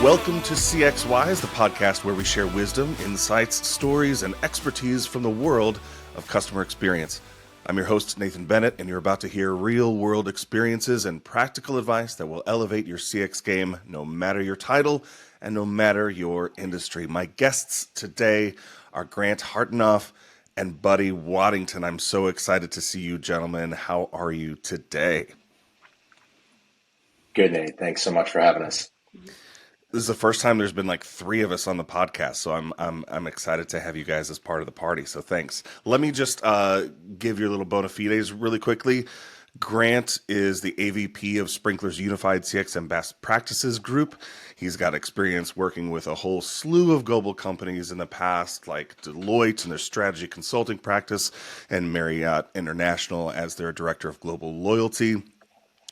Welcome to CXWise, the podcast where we share wisdom, insights, stories, and expertise from the world of customer experience. I'm your host, Nathan Bennett, and you're about to hear real-world experiences and practical advice that will elevate your CX game, no matter your title and no matter your industry. My guests today are Grant Hartanov and Buddy Waddington. I'm so excited to see you, gentlemen. How are you today? Good, Nate. Thanks so much for having us. This is the first time there's been like three of us on the podcast, so I'm excited to have you guys as part of the party. So thanks. Let me just give you a little bona fides really quickly. Grant is the AVP of Sprinklr's Unified-CXM Best Practices Group. He's got experience working with a whole slew of global companies in the past, like Deloitte and their strategy consulting practice, and Marriott International as their director of global loyalty.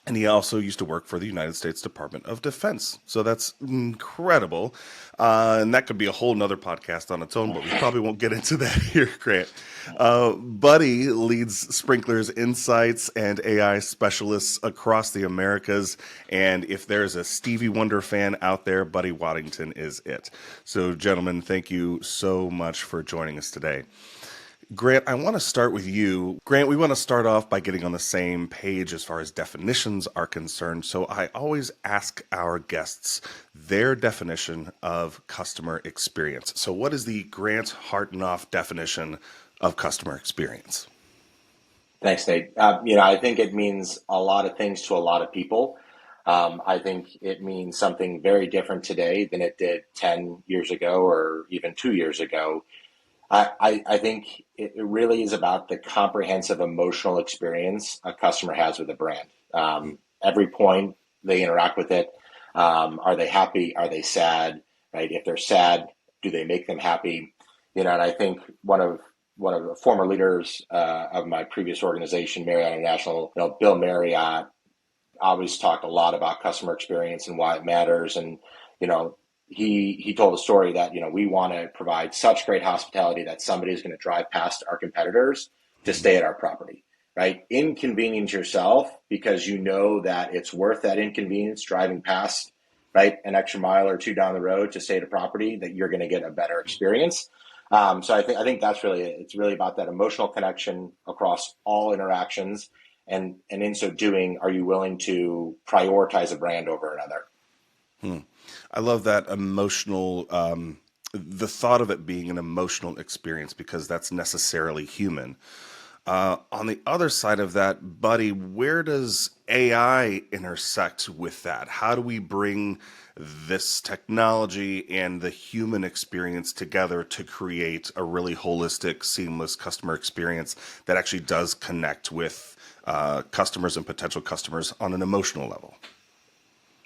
And he also used to work for the United States Department of Defense. So that's incredible. And that could be a whole nother podcast on its own, but we probably won't get into that here, Grant. Buddy leads Sprinklr's insights and AI specialists across the Americas. And if there's a Stevie Wonder fan out there, Buddy Waddington is it. So, gentlemen, thank you so much for joining us today. Grant, I want to start with you. Grant, we want to start off by getting on the same page as far as definitions are concerned. So I always ask our guests their definition of customer experience. So what is the Grant Hartanov definition of customer experience? Thanks, Nate. I think it means a lot of things to a lot of people. I think it means something very different today than it did 10 years ago or even 2 years ago. I think it really is about the comprehensive emotional experience a customer has with a brand. Every point they interact with it, are they happy? Are they sad? Right? If they're sad, do they make them happy? And I think one of the former leaders of my previous organization, Marriott International, Bill Marriott, always talked a lot about customer experience and why it matters. And he told a story that, we want to provide such great hospitality that somebody is going to drive past our competitors to stay at our property, right? Inconvenience yourself because you know that it's worth that inconvenience driving past, right, an extra mile or two down the road to stay at a property that you're going to get a better experience. So I think that's really it. It's really about that emotional connection across all interactions. And in so doing, are you willing to prioritize a brand over another? I love that emotional, the thought of it being an emotional experience because that's necessarily human. On the other side of that, Buddy, where does AI intersect with that? How do we bring this technology and the human experience together to create a really holistic, seamless customer experience that actually does connect with customers and potential customers on an emotional level?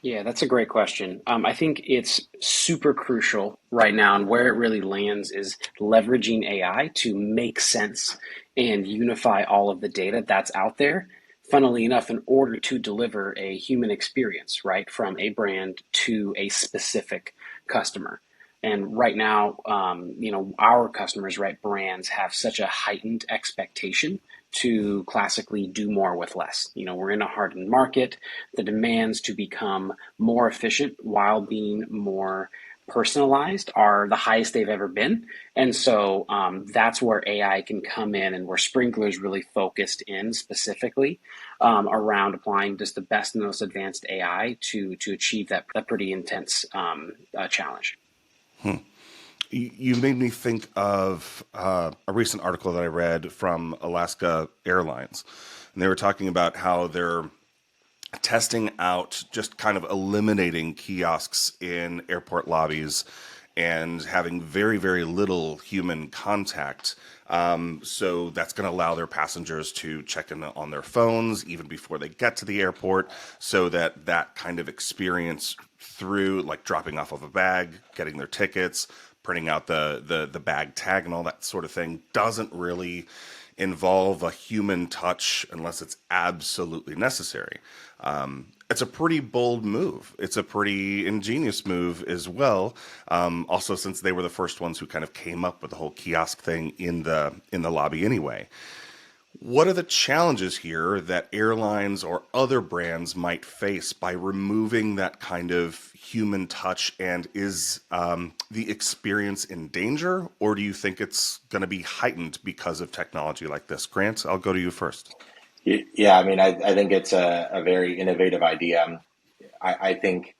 Yeah, that's a great question. I think it's super crucial right now, and where it really lands is leveraging AI to make sense and unify all of the data that's out there, funnily enough, in order to deliver a human experience, right, from a brand to a specific customer. And right now, our customers, right, brands have such a heightened expectation to classically do more with less. We're in a hardened market. The demands to become more efficient while being more personalized are the highest they've ever been. And so that's where AI can come in and where Sprinklr is really focused in specifically around applying just the best and most advanced AI to achieve that pretty intense challenge. You made me think of a recent article that I read from Alaska Airlines. And they were talking about how they're testing out just kind of eliminating kiosks in airport lobbies and having very, very little human contact. So that's going to allow their passengers to check in on their phones even before they get to the airport, so that kind of experience through like dropping off of a bag, getting their tickets, printing out the bag tag and all that sort of thing doesn't really involve a human touch unless it's absolutely necessary. It's a pretty bold move. It's a pretty ingenious move as well. Also, since they were the first ones who kind of came up with the whole kiosk thing in the lobby anyway. What are the challenges here that airlines or other brands might face by removing that kind of human touch? And is the experience in danger, or do you think it's going to be heightened because of technology like this? Grant, I'll go to you first. Yeah, I mean, I think it's a very innovative idea. I think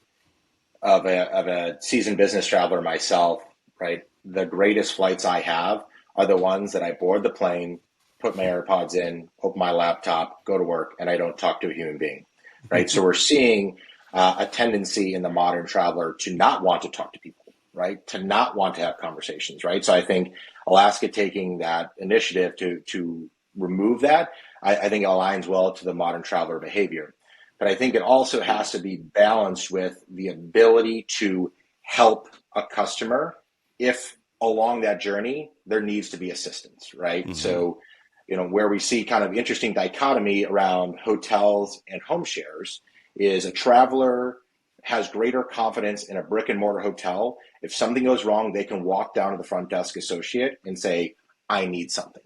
of a seasoned business traveler myself, right? The greatest flights I have are the ones that I board the plane, put my AirPods in, open my laptop, go to work, and I don't talk to a human being, right? So we're seeing a tendency in the modern traveler to not want to talk to people, right? To not want to have conversations, right? So I think Alaska taking that initiative to remove that, I think aligns well to the modern traveler behavior. But I think it also has to be balanced with the ability to help a customer if along that journey there needs to be assistance, right? Mm-hmm. So, where we see kind of interesting dichotomy around hotels and home shares is a traveler has greater confidence in a brick and mortar hotel. If something goes wrong, they can walk down to the front desk associate and say, I need something.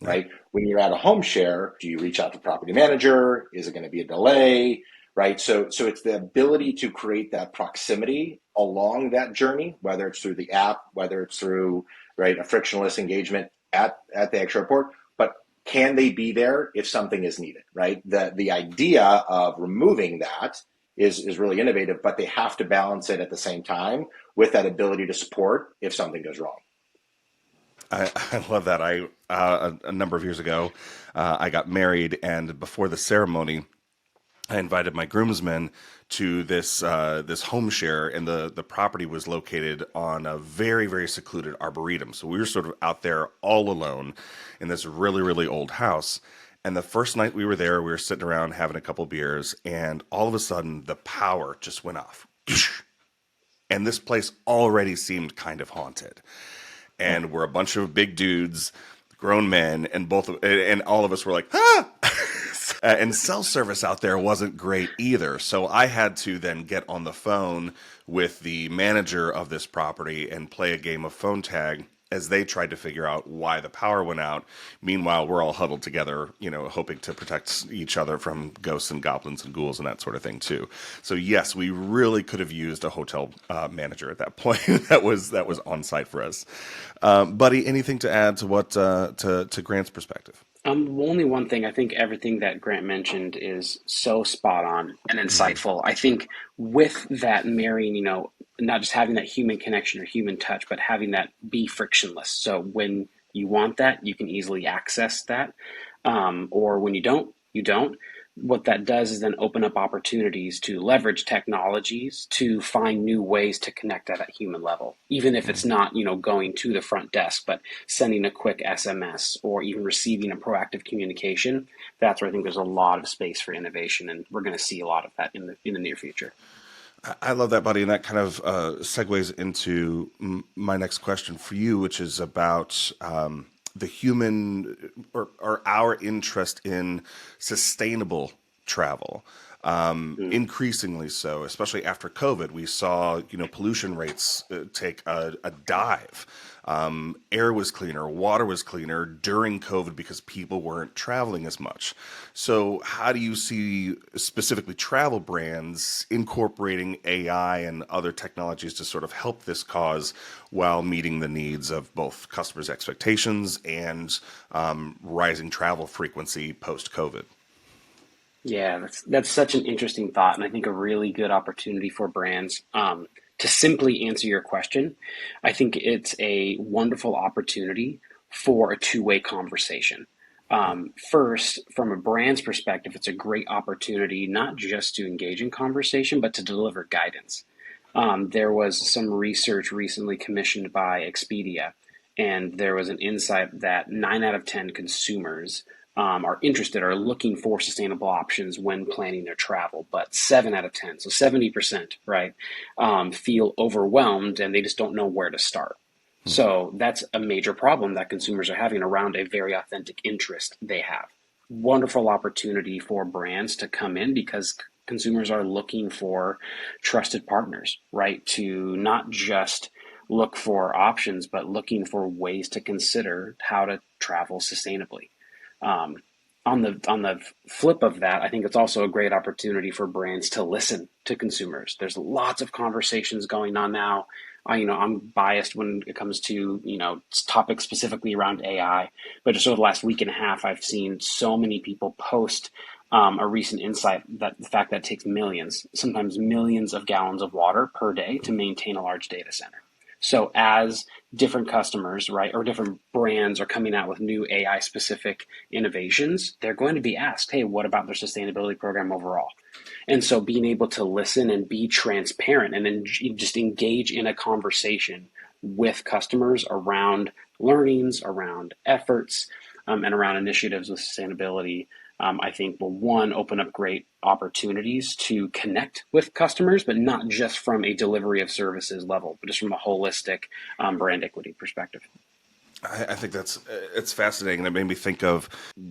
Right? When you're at a home share, do you reach out to property manager? Is it going to be a delay? Right? So it's the ability to create that proximity along that journey, whether it's through the app, whether it's through, right, a frictionless engagement at the actual airport, but can they be there if something is needed, right? The idea of removing that is really innovative, but they have to balance it at the same time with that ability to support if something goes wrong. I love that. A number of years ago, I got married, and before the ceremony, I invited my groomsmen to this home share, and the property was located on a very, very secluded arboretum. So we were sort of out there all alone in this really, really old house. And the first night we were there, we were sitting around having a couple beers, and all of a sudden the power just went off. And this place already seemed kind of haunted. And we're a bunch of big dudes, grown men, and all of us were like, ah! And cell service out there wasn't great either. So I had to then get on the phone with the manager of this property and play a game of phone tag as they tried to figure out why the power went out. Meanwhile, we're all huddled together, hoping to protect each other from ghosts and goblins and ghouls and that sort of thing too. So yes, we really could have used a hotel manager at that point. that was on site for us. Buddy, anything to add to what to Grant's perspective? Only one thing. I think everything that Grant mentioned is so spot on and insightful. I think with that marrying, not just having that human connection or human touch, but having that be frictionless. So when you want that, you can easily access that. Or when you don't, you don't. What that does is then open up opportunities to leverage technologies to find new ways to connect at a human level, even if it's not, going to the front desk, but sending a quick SMS or even receiving a proactive communication. That's where I think there's a lot of space for innovation, and we're going to see a lot of that in the near future. I love that, buddy, and that kind of segues into my next question for you, which is about the human or our interest in sustainable travel. Increasingly so, especially after COVID, we saw pollution rates take a dive. Air was cleaner, water was cleaner during COVID because people weren't traveling as much. So how do you see specifically travel brands incorporating AI and other technologies to sort of help this cause while meeting the needs of both customers' expectations and rising travel frequency post-COVID? Yeah, that's such an interesting thought, and I think a really good opportunity for brands. To simply answer your question, I think it's a wonderful opportunity for a two-way conversation. First, from a brand's perspective, it's a great opportunity not just to engage in conversation, but to deliver guidance. There was some research recently commissioned by Expedia, and there was an insight that 9 out of 10 consumers are interested or looking for sustainable options when planning their travel, but 7 out of 10, so 70%, right, feel overwhelmed and they just don't know where to start. So that's a major problem that consumers are having around a very authentic interest they have. Wonderful opportunity for brands to come in because consumers are looking for trusted partners, right, to not just look for options, but looking for ways to consider how to travel sustainably. On the flip of that, I think it's also a great opportunity for brands to listen to consumers. There's lots of conversations going on now. I'm biased when it comes to topics specifically around AI, but just over the last week and a half, I've seen so many people post a recent insight that the fact that it takes millions, sometimes millions of gallons of water per day to maintain a large data center. So as different customers, right, or different brands are coming out with new AI specific innovations, they're going to be asked, hey, what about their sustainability program overall? And so being able to listen and be transparent and then just engage in a conversation with customers around learnings, around efforts, and around initiatives with sustainability, I think will, one, open up great opportunities to connect with customers, but not just from a delivery of services level, but just from a holistic brand equity perspective. I think it's fascinating. That made me think of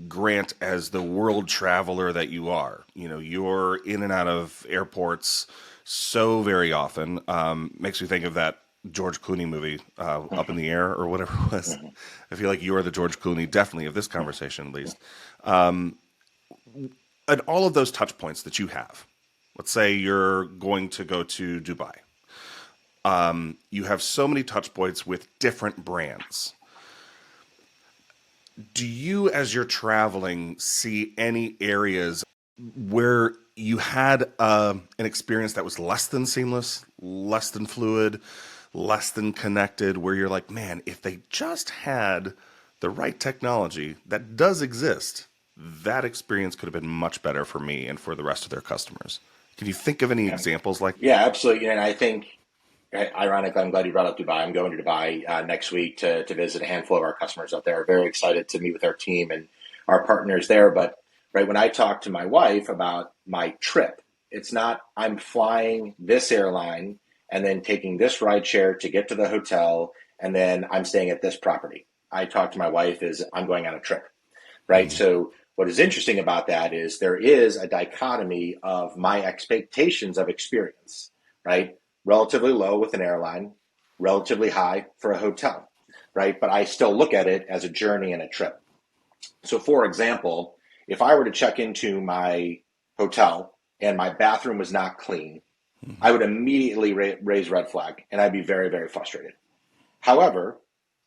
Grant as the world traveler that you are. You're in and out of airports so very often. Makes me think of that George Clooney movie, Up in the Air or whatever it was. I feel like you are the George Clooney, definitely of this conversation at least. And all of those touch points that you have, let's say you're going to go to Dubai. You have so many touch points with different brands. Do you, as you're traveling, see any areas where you had an experience that was less than seamless, less than fluid, less than connected, where you're like, man, if they just had the right technology that does exist, that experience could have been much better for me and for the rest of their customers? Can you think of any examples like that? Yeah, absolutely. And I think, ironically, I'm glad you brought up Dubai. I'm going to Dubai next week to visit a handful of our customers out there. Very excited to meet with our team and our partners there. But when I talk to my wife about my trip, it's not I'm flying this airline and then taking this ride share to get to the hotel, and then I'm staying at this property. I talk to my wife as I'm going on a trip, right? Mm-hmm. So what is interesting about that is there is a dichotomy of my expectations of experience, right? Relatively low with an airline, relatively high for a hotel, right? But I still look at it as a journey and a trip. So for example, if I were to check into my hotel and my bathroom was not clean, I would immediately raise red flag and I'd be very, very frustrated. However,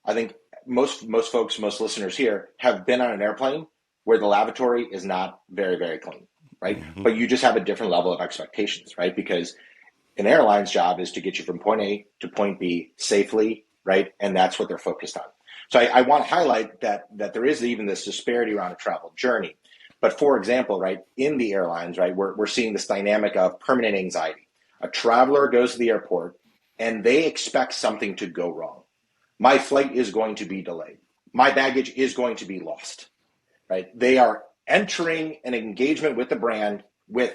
I think most folks, most listeners here have been on an airplane where the lavatory is not very, very clean, right? Mm-hmm. But you just have a different level of expectations, right? Because an airline's job is to get you from point A to point B safely, right? And that's what they're focused on. So I want to highlight that there is even this disparity around a travel journey. But for example, right, in the airlines, right, we're seeing this dynamic of permanent anxiety. A traveler goes to the airport and they expect something to go wrong. My flight is going to be delayed. My baggage is going to be lost, right? They are entering an engagement with the brand with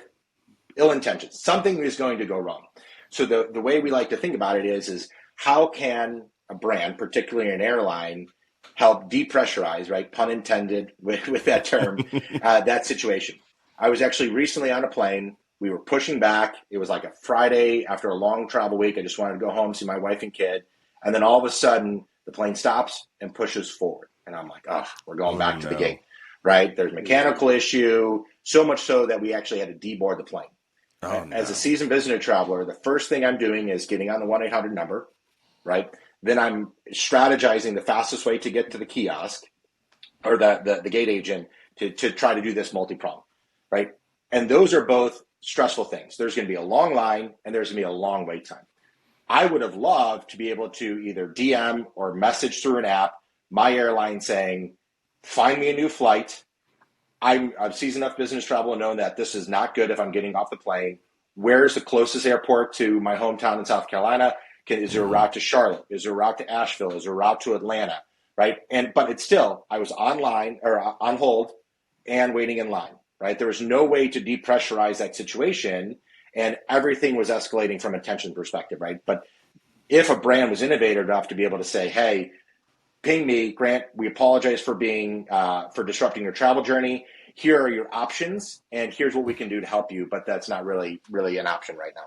ill intentions. Something is going to go wrong. So the way we like to think about it is how can a brand, particularly an airline, help depressurize, right? Pun intended with that term, that situation. I was actually recently on a plane. We were pushing back. It was like a Friday after a long travel week. I just wanted to go home, see my wife and kid. And then all of a sudden, the plane stops and pushes forward. And I'm like, oh, we're going back to the gate, right? There's a mechanical issue, so much so that we actually had to deboard the plane. As a seasoned business traveler, the first thing I'm doing is getting on the 1-800 number, right? Then I'm strategizing the fastest way to get to the kiosk or the gate agent to try to do this multi-prong, right? And those are both stressful things. There's going to be a long line and there's going to be a long wait time. I would have loved to be able to either DM or message through an app my airline saying, find me a new flight. I've seasoned enough business travel and known that this is not good if I'm getting off the plane. Where's the closest airport to my hometown in South Carolina? Is there a route to Charlotte? Is there a route to Asheville? Is there a route to Atlanta? Right? But it's still, I was online or on hold and waiting in line, right? There was no way to depressurize that situation, and everything was escalating from a tension perspective, right? But if a brand was innovative enough to be able to say, hey, ping me, Grant, we apologize for for disrupting your travel journey. Here are your options, and here's what we can do to help you. But that's not really an option right now.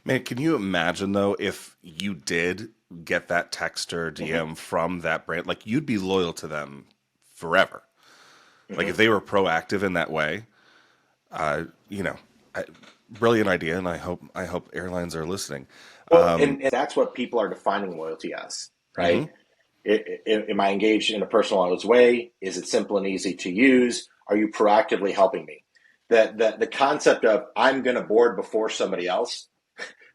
Man, can you imagine, though, if you did get that text or DM from that brand? Like, you'd be loyal to them forever. Like if Hmm. they were proactive in that way, you know, brilliant idea, and I hope airlines are listening. Well, and that's what people are defining loyalty as, Hmm. right? Am I engaged in a personalized way? Is it simple and easy to use? Are you proactively helping me? The concept of I'm going to board before somebody else,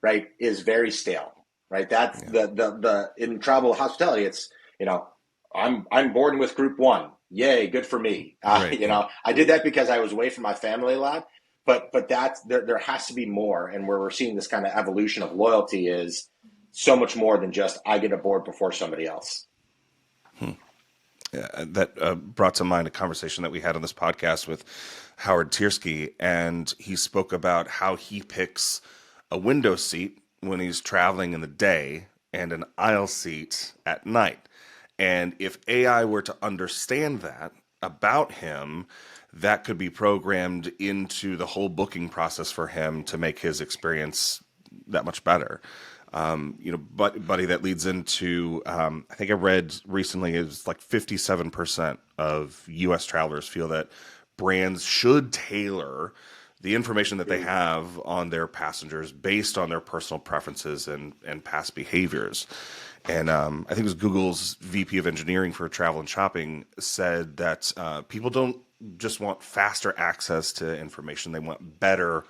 right, is very stale, right? That's Yeah. the in travel hospitality. It's, you know, I'm boarding with group one. Yay, good for me. Right. Yeah. I did that because I was away from my family a lot. But that's there has to be more, and where we're seeing this kind of evolution of loyalty is so much more than just I get aboard before somebody else. That brought to mind a conversation that we had on this podcast with Howard Tiersky, and he spoke about how he picks a window seat when he's traveling in the day and an aisle seat at night. And if AI were to understand that about him, that could be programmed into the whole booking process for him to make his experience that much better. Buddy, that leads into, I think I read recently is like 57% of US travelers feel that brands should tailor the information that they have on their passengers based on their personal preferences and past behaviors. And I think it was Google's VP of engineering for travel and shopping said that people don't just want faster access to information, they want better,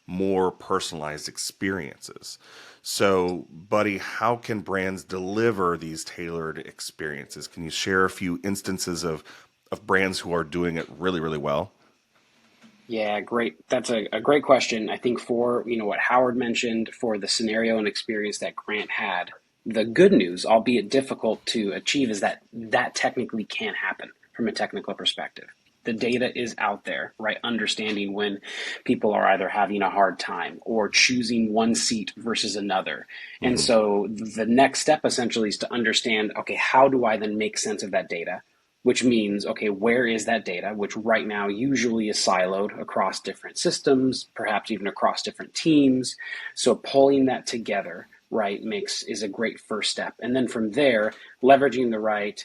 more personalized experiences. So, Buddy, how can brands deliver these tailored experiences? Can you share a few instances of brands who are doing it really, really well? Yeah, great. That's a great question. I think for, what Howard mentioned, for the scenario and experience that Grant had, the good news, albeit difficult to achieve, is that that technically can happen from a technical perspective. The data is out there, right? Understanding when people are either having a hard time or choosing one seat versus another. And Hmm. so the next step essentially is to understand, okay, how do I then make sense of that data? Which means, okay, where is that data, which right now usually is siloed across different systems, perhaps even across different teams. So pulling that together, right, is a great first step. And then from there, leveraging the right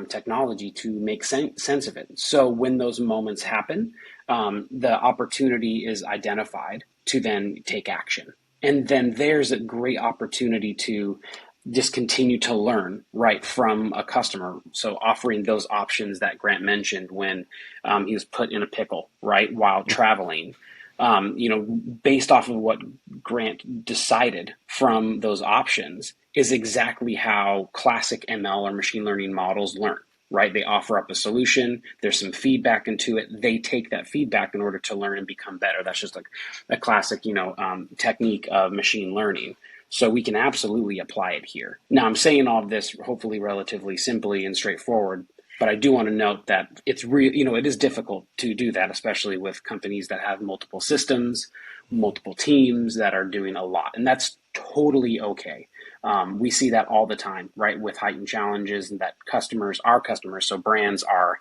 technology to make sense of it. So when those moments happen, the opportunity is identified to then take action. And then there's a great opportunity to just continue to learn right from a customer. So offering those options that Grant mentioned when he was put in a pickle, right, while traveling, based off of what Grant decided from those options is exactly how classic ML or machine learning models learn. Right, they offer up a solution. There's some feedback into it. They take that feedback in order to learn and become better. That's just like a classic, technique of machine learning. So we can absolutely apply it here. Now, I'm saying all of this hopefully relatively simply and straightforward, but I do want to note that it's it is difficult to do that, especially with companies that have multiple systems, multiple teams that are doing a lot, and that's totally okay. We see that all the time, right, with heightened challenges, and that our customers, so brands are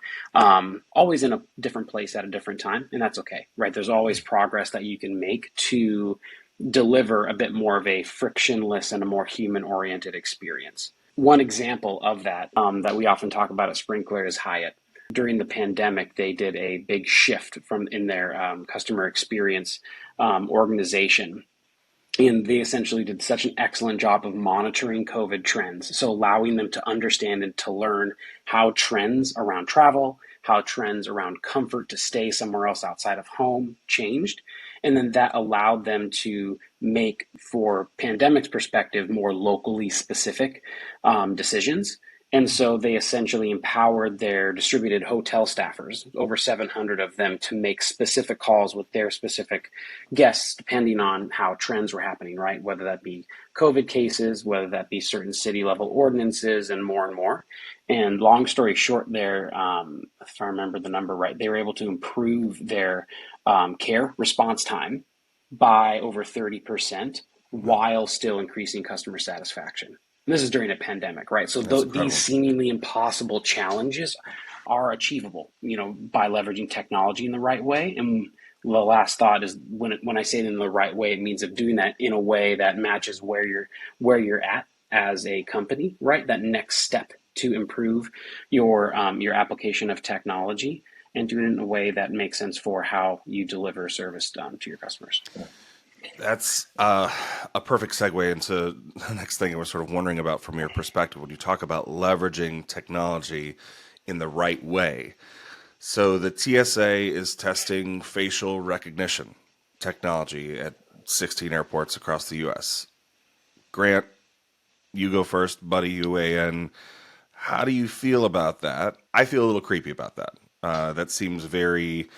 always in a different place at a different time, and that's okay, right? There's always progress that you can make to deliver a bit more of a frictionless and a more human-oriented experience. One example of that that we often talk about at Sprinklr is Hyatt. During the pandemic, they did a big shift from in their customer experience organization. And they essentially did such an excellent job of monitoring COVID trends. So allowing them to understand and to learn how trends around travel, how trends around comfort to stay somewhere else outside of home changed. And then that allowed them to make, for pandemic's perspective, more locally specific decisions. And so they essentially empowered their distributed hotel staffers, over 700 of them, to make specific calls with their specific guests, depending on how trends were happening, right? Whether that be COVID cases, whether that be certain city level ordinances, and more and more. And long story short, there, if I remember the number right, they were able to improve their care response time by over 30% while still increasing customer satisfaction. And this is during a pandemic, right? So That's these incredible. seemingly impossible challenges are achievable, by leveraging technology in the right way. And the last thought is when I say it in the right way, it means of doing that in a way that matches where you're at as a company, right? That next step to improve your application of technology. and do it in a way that makes sense for how you deliver service to your customers. That's a perfect segue into the next thing I was sort of wondering about from your perspective when you talk about leveraging technology in the right way. So the TSA is testing facial recognition technology at 16 airports across the U.S. Grant, you go first. Buddy, you weigh in. How do you feel about that? I feel a little creepy about that. That seems very,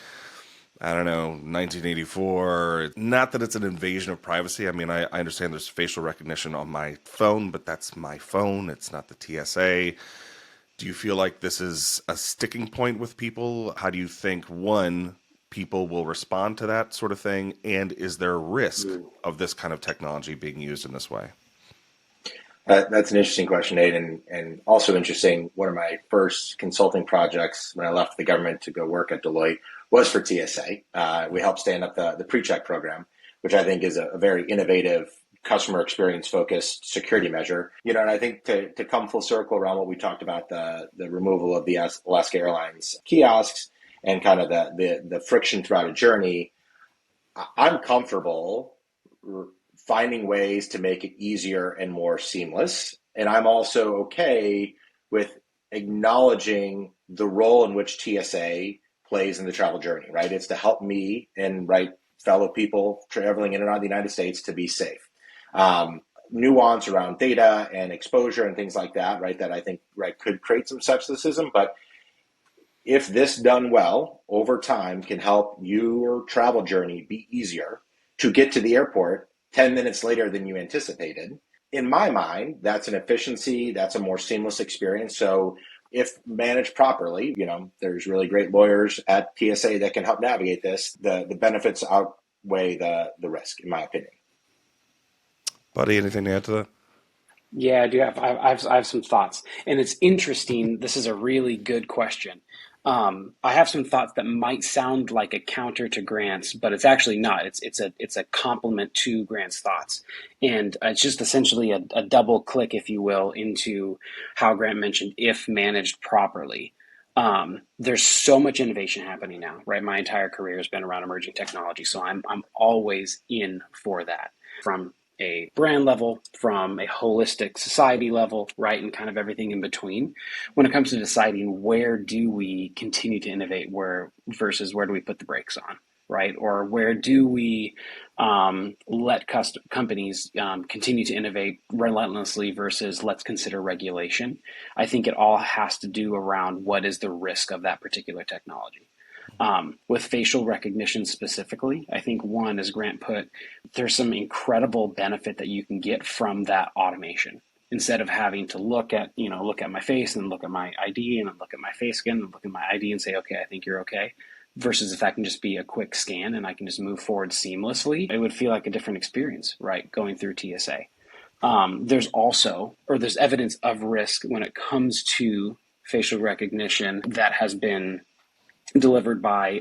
I don't know, 1984. Not that it's an invasion of privacy. I mean, I understand there's facial recognition on my phone, but that's my phone. It's not the TSA. Do you feel like this is a sticking point with people? How do you think, one, people will respond to that sort of thing? And is there a risk of this kind of technology being used in this way? That's an interesting question, Nate, and also interesting. One of my first consulting projects when I left the government to go work at Deloitte was for TSA. We helped stand up the pre-check program, which I think is a very innovative, customer experience focused security measure. And I think to come full circle around what we talked about, the removal of the Alaska Airlines kiosks and kind of the friction throughout a journey, I'm comfortable finding ways to make it easier and more seamless. And I'm also okay with acknowledging the role in which TSA plays in the travel journey, right? It's to help me and fellow people traveling in and out of the United States to be safe. Nuance around data and exposure and things like that, right? That I think could create some skepticism, but if this done well over time can help your travel journey be easier to get to the airport 10 minutes later than you anticipated, in my mind, that's an efficiency, that's a more seamless experience. So if managed properly, there's really great lawyers at TSA that can help navigate this. The benefits outweigh the risk, in my opinion. Buddy, anything to add to that? Yeah, I do have. I have some thoughts, and it's interesting. This is a really good question. I have some thoughts that might sound like a counter to Grant's, but it's actually not. It's a complement to Grant's thoughts, and it's just essentially a double click, if you will, into how Grant mentioned if managed properly. There's so much innovation happening now, right? My entire career has been around emerging technology, so I'm always in for that from a brand level, from a holistic society level, right, and kind of everything in between. When it comes to deciding where do we continue to innovate, versus where do we put the brakes on, right, or where do we let companies continue to innovate relentlessly versus let's consider regulation. I think it all has to do around what is the risk of that particular technology. With facial recognition specifically, I think one, as Grant put, there's some incredible benefit that you can get from that automation. Instead of having to look at my face and look at my ID and then look at my face again and look at my ID and say, okay, I think you're okay. Versus if that can just be a quick scan and I can just move forward seamlessly, it would feel like a different experience, right, going through TSA. There's evidence of risk when it comes to facial recognition that has been delivered by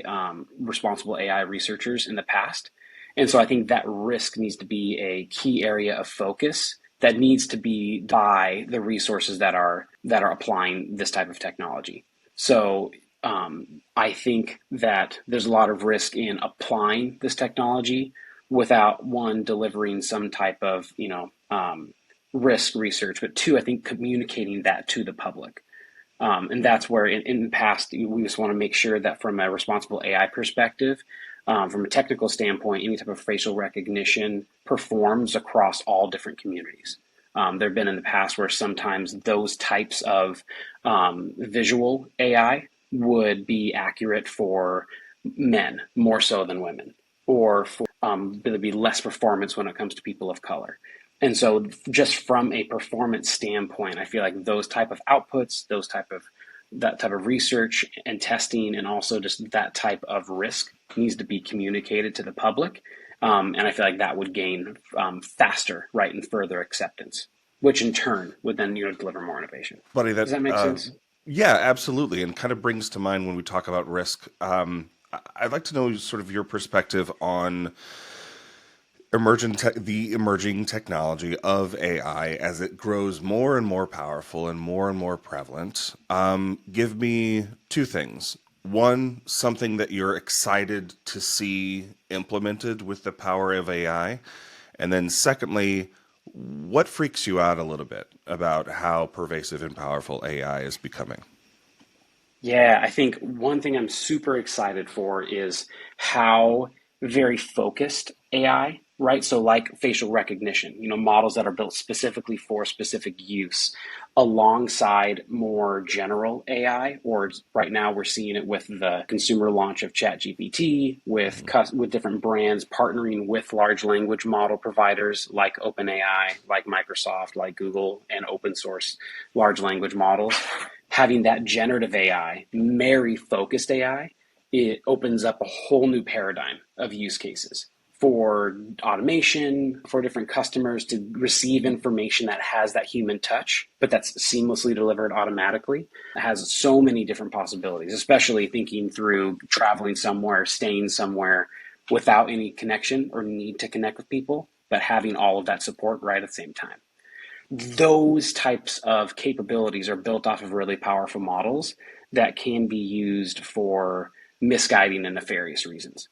responsible AI researchers in the past. And so I think that risk needs to be a key area of focus that needs to be by the resources that are applying this type of technology. So I think that there's a lot of risk in applying this technology without, one, delivering some type of risk research, but two, I think communicating that to the public. And that's where in the past, we just want to make sure that from a responsible AI perspective, from a technical standpoint, any type of facial recognition performs across all different communities. There have been in the past where sometimes those types of visual AI would be accurate for men more so than women, or for there'd be less performance when it comes to people of color. And so just from a performance standpoint, I feel like those type of outputs, that type of research and testing, and also just that type of risk needs to be communicated to the public. And I feel like that would gain faster, right, and further acceptance, which in turn would then deliver more innovation. Buddy, Does that make sense? Yeah, absolutely. And kind of brings to mind when we talk about risk. I'd like to know sort of your perspective on the emerging technology of AI as it grows more and more powerful and more prevalent. Give me two things. One, something that you're excited to see implemented with the power of AI? And then secondly, what freaks you out a little bit about how pervasive and powerful AI is becoming? Yeah, I think one thing I'm super excited for is how very focused AI, right? So like facial recognition, models that are built specifically for specific use alongside more general AI, or right now we're seeing it with the consumer launch of ChatGPT, with different brands partnering with large language model providers like OpenAI, like Microsoft, like Google, and open source large language models. Having that generative AI marry focused AI, it opens up a whole new paradigm of use cases for automation, for different customers to receive information that has that human touch, but that's seamlessly delivered automatically. It has so many different possibilities, especially thinking through traveling somewhere, staying somewhere without any connection or need to connect with people, but having all of that support right at the same time. Those types of capabilities are built off of really powerful models that can be used for misguiding and nefarious reasons.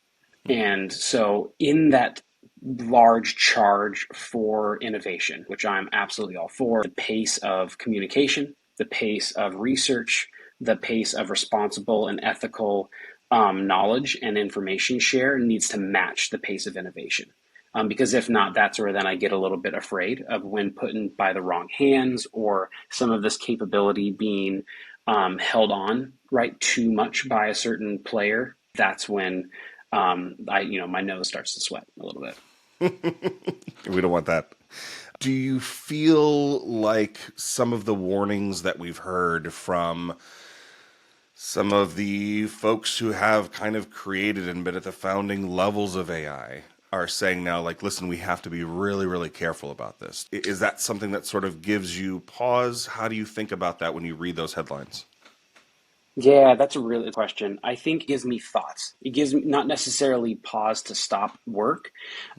And so, in that large charge for innovation, which I'm absolutely all for, the pace of communication, the pace of research, the pace of responsible and ethical knowledge and information share needs to match the pace of innovation. Because if not, that's where then I get a little bit afraid of when put in by the wrong hands, or some of this capability being held on right too much by a certain player. That's when my nose starts to sweat a little bit. We don't want that. Do you feel like some of the warnings that we've heard from some of the folks who have kind of created and been at the founding levels of AI are saying now, like, listen, we have to be really, really careful about this? Is that something that sort of gives you pause? How do you think about that when you read those headlines? Yeah, that's a really good question. I think it gives me thoughts. It gives me not necessarily pause to stop work,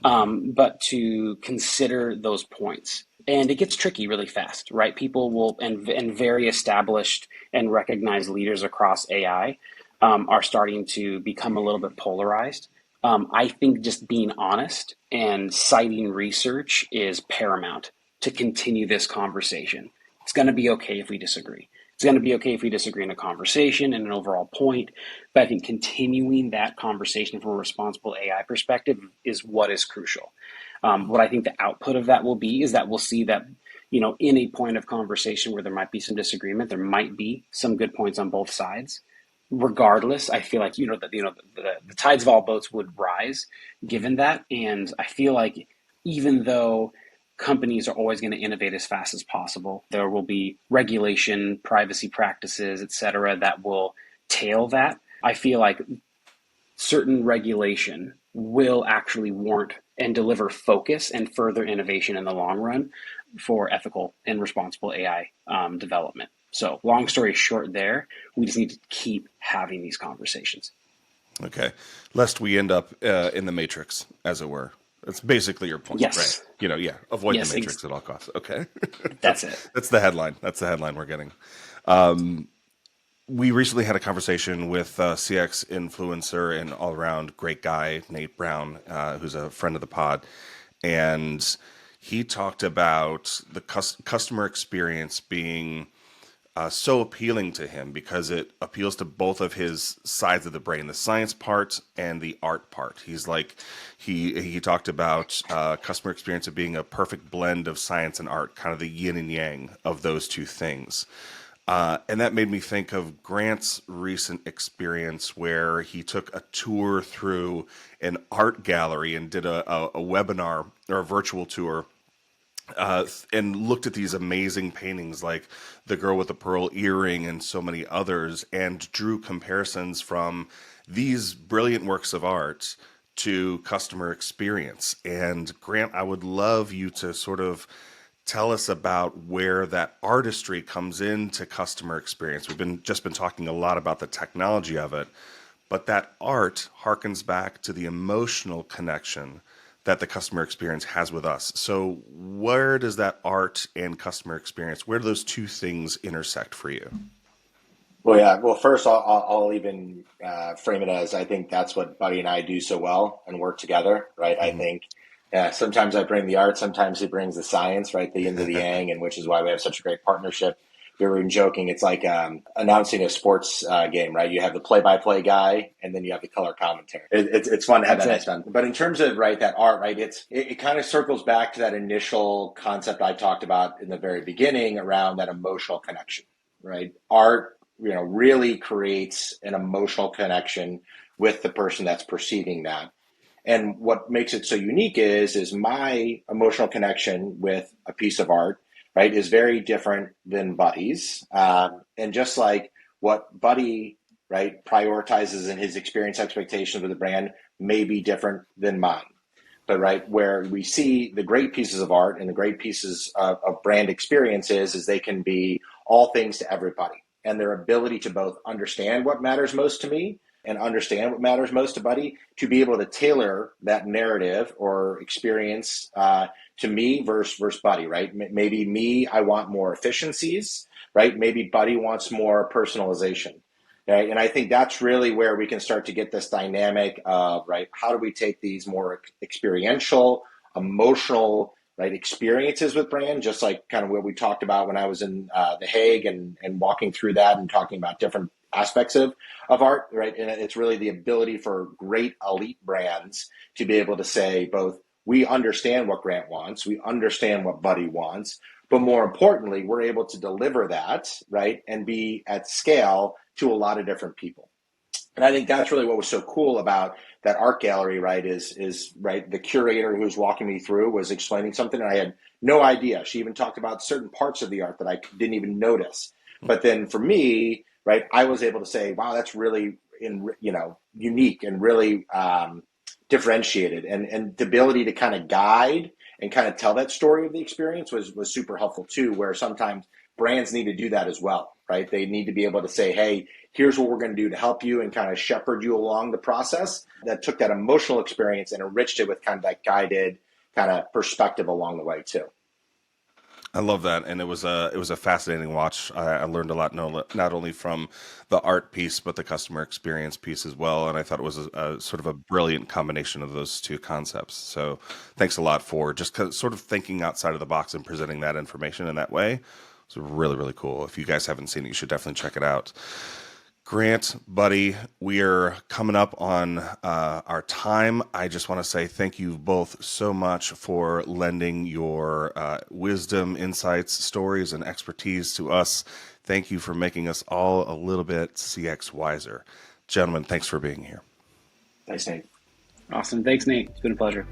but to consider those points. And it gets tricky really fast, right? People will, and very established and recognized leaders across AI are starting to become a little bit polarized. I think just being honest and citing research is paramount to continue this conversation. It's going to be okay if we disagree. It's going to be okay if we disagree in a conversation and an overall point, but I think continuing that conversation from a responsible AI perspective is what is crucial. What I think the output of that will be is that we'll see that, in a point of conversation where there might be some disagreement, there might be some good points on both sides. Regardless, I feel like, the tides of all boats would rise given that. And I feel like even though companies are always going to innovate as fast as possible, there will be regulation, privacy practices, et cetera, that will tail that. I feel like certain regulation will actually warrant and deliver focus and further innovation in the long run for ethical and responsible AI development. So, long story short, we just need to keep having these conversations. Okay. Lest we end up in the matrix, as it were. That's basically your point, right? Yes. Yeah, avoid the Yes, matrix at all costs. Okay. that's it. That's the headline. That's the headline we're getting. We recently had a conversation with CX influencer and all around great guy, Nate Brown, who's a friend of the pod. And he talked about the customer experience being so appealing to him because it appeals to both of his sides of the brain, the science part and the art part. He's like, he talked about customer experience of being a perfect blend of science and art, kind of the yin and yang of those two things. And that made me think of Grant's recent experience where he took a tour through an art gallery and did a webinar or a virtual tour, and looked at these amazing paintings like the girl with the pearl earring and so many others, and drew comparisons from these brilliant works of art to customer experience. And Grant, I would love you to sort of tell us about where that artistry comes into customer experience. We've just been talking a lot about the technology of it, but that art harkens back to the emotional connection that the customer experience has with us. So where does that art and customer experience, where do those two things intersect for you? Well, yeah. Well, first, I'll even frame it as I think that's what Buddy and I do so well and work together, right? I think sometimes I bring the art, sometimes he brings the science, right? The yin to the yang, and which is why we have such a great partnership. We were joking. It's like announcing a sports game, right? You have the play-by-play guy, and then you have the color commentary. It's fun to have that nice fun. But in terms of that art, right? It kind of circles back to that initial concept I talked about in the very beginning around that emotional connection, right? Art, really creates an emotional connection with the person that's perceiving that. And what makes it so unique is my emotional connection with a piece of art, right, is very different than Buddy's. And just like what Buddy, right, prioritizes in his experience expectations with the brand may be different than mine. But right, where we see the great pieces of art and the great pieces of brand experiences is they can be all things to everybody. And their ability to both understand what matters most to me and understand what matters most to Buddy, to be able to tailor that narrative or experience to me versus Buddy, right? Maybe me, I want more efficiencies, right? Maybe Buddy wants more personalization. Right? And I think that's really where we can start to get this dynamic of, right, how do we take these more experiential, emotional, right, experiences with brand, just like kind of what we talked about when I was in The Hague and walking through that and talking about different aspects of art, right? And it's really the ability for great elite brands to be able to say both, we understand what Grant wants, we understand what Buddy wants, but more importantly, we're able to deliver that, right, and be at scale to a lot of different people. And I think that's really what was so cool about that art gallery, right, is right, the curator who was walking me through was explaining something and I had no idea. She even talked about certain parts of the art that I didn't even notice. But then for me, right, I was able to say, wow, that's really unique and really differentiated. And the ability to kind of guide and kind of tell that story of the experience was super helpful too, where sometimes brands need to do that as well, right? They need to be able to say, hey, here's what we're going to do to help you and kind of shepherd you along the process. That took that emotional experience and enriched it with kind of that guided kind of perspective along the way too. I love that, and it was a fascinating watch. I learned a lot, not only from the art piece, but the customer experience piece as well. And I thought it was a sort of a brilliant combination of those two concepts. So, thanks a lot for just sort of thinking outside of the box and presenting that information in that way. It's really, really cool. If you guys haven't seen it, you should definitely check it out. Grant, Buddy, we are coming up on our time. I just want to say thank you both so much for lending your wisdom, insights, stories, and expertise to us. Thank you for making us all a little bit CX wiser. Gentlemen, thanks for being here. Thanks, Nate. Awesome. Thanks, Nate. It's been a pleasure.